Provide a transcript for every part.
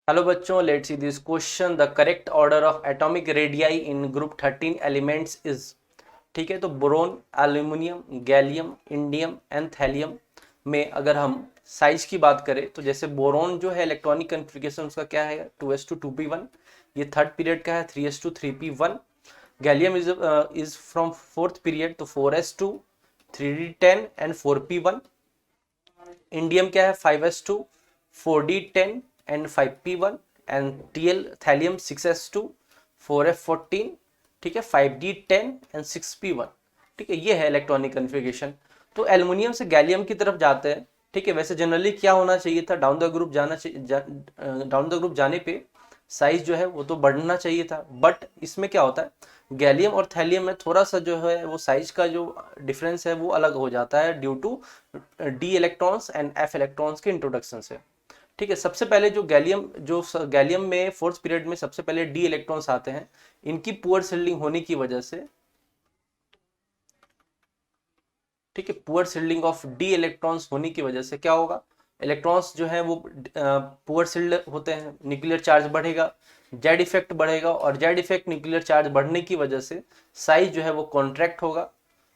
Hello बच्चों, let's see this question. The correct order of atomic radii in group 13 elements is. ठीक है, तो boron, aluminium, gallium, indium and thallium में अगर हम साइज की बात करें तो जैसे बोरोन जो है इलेक्ट्रॉनिक कन्फिग्रेशन उसका क्या है 2s2 2p1। ये थर्ड पीरियड का है 3s2 3p1। Gallium is from fourth period तो 4s2 3d10 and 4p1। Indium क्या है 5s2 4d10 and 5p1 and TL thallium 6s2 4f14। ठीक है, 5d10 एंड 6p1। ठीक है, ये है इलेक्ट्रॉनिक कन्फिग्रेशन। तो एल्युमिनियम से गैलियम की तरफ जाते हैं। ठीक है, वैसे जनरली क्या होना चाहिए था, डाउन द ग्रुप जाना चाहिए, डाउन द ग्रुप जाने पे साइज जो है वो तो बढ़ना चाहिए था, बट इसमें क्या होता है गैलियम और थैलियम में थोड़ा सा जो है वो साइज का जो डिफरेंस है वो अलग हो जाता है due to d electrons and f electrons के इंट्रोडक्शन से। ठीक है, सबसे पहले जो गैलियम में फोर्थ पीरियड में सबसे पहले डी इलेक्ट्रॉन्स आते हैं। इनकी पुअर शिल्डिंग होने की वजह से, ठीक है, poor shielding of D electrons होने की वजह से क्या होगा, इलेक्ट्रॉन्स जो है वो पुअर शिल्ड होते हैं, न्यूक्लियर चार्ज बढ़ेगा, जेड इफेक्ट बढ़ेगा, और जेड इफेक्ट न्यूक्लियर चार्ज बढ़ने की वजह से साइज जो है वो कॉन्ट्रैक्ट होगा।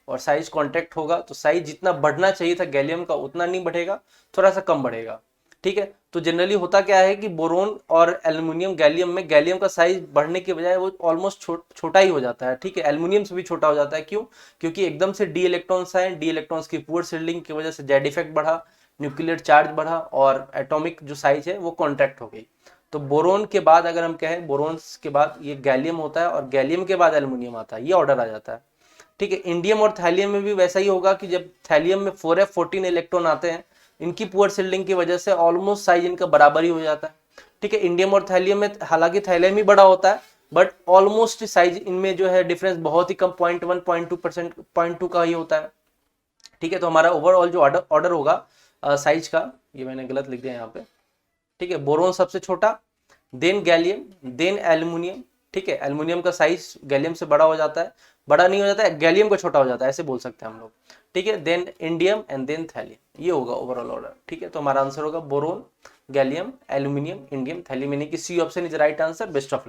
और साइज कॉन्ट्रैक्ट होगा तो साइज जितना बढ़ना चाहिए था गैलियम का उतना नहीं बढ़ेगा, थोड़ा सा कम बढ़ेगा। ठीक है, तो जनरली होता क्या है कि बोरोन और एल्युमिनियम गैलियम में गैलियम का साइज बढ़ने के बजाय वो ऑलमोस्ट छोटा ही हो जाता है। ठीक है, एल्युमिनियम से भी छोटा हो जाता है। क्यों? क्योंकि एकदम से डी इलेक्ट्रॉन्स आए, डी इलेक्ट्रॉन्स की पुअर शिल्डिंग की वजह से जेड इफेक्ट बढ़ा, न्यूक्लियर चार्ज बढ़ा और एटॉमिक जो साइज है वो कॉन्ट्रैक्ट हो गई। तो बोरोन के बाद अगर हम कहें, बोरोन के बाद ये गैलियम होता है और गैलियम के बाद एल्युमिनियम आता है, ये ऑर्डर आ जाता है। ठीक है, इंडियम और थैलियम में भी वैसा ही होगा कि जब थैलियम में 4f14 इलेक्ट्रॉन आते हैं, इनकी पुअर शिल्डिंग की वजह से ऑलमोस्ट साइज इनका बराबर ही हो जाता है। ठीक है, इंडियम और थैलियम में हालांकि थैलियम ही बड़ा होता है, बट ऑलमोस्ट साइज इनमें जो है डिफरेंस बहुत ही कम 0.1 0.2% 0.2 का ही होता है। ठीक है, तो हमारा ओवरऑल जो ऑर्डर ऑर्डर होगा साइज का, ये मैंने गलत लिख दिया यहाँ पे। ठीक है, बोरोन सबसे छोटा, देन गैलियम, देन एल्युमिनियम। ठीक है, एल्युमिनियम का साइज गैलियम से बड़ा हो जाता है, बड़ा नहीं हो जाता है, गैलियम का छोटा हो जाता है, ऐसे बोल सकते हैं हम लोग। ठीक है, then indium and then thallium, ये होगा ओवरऑल ऑर्डर। ठीक है, तो हमारा आंसर होगा boron, gallium, aluminium, indium, thallium, यानी कि C option is right answer. Best of luck.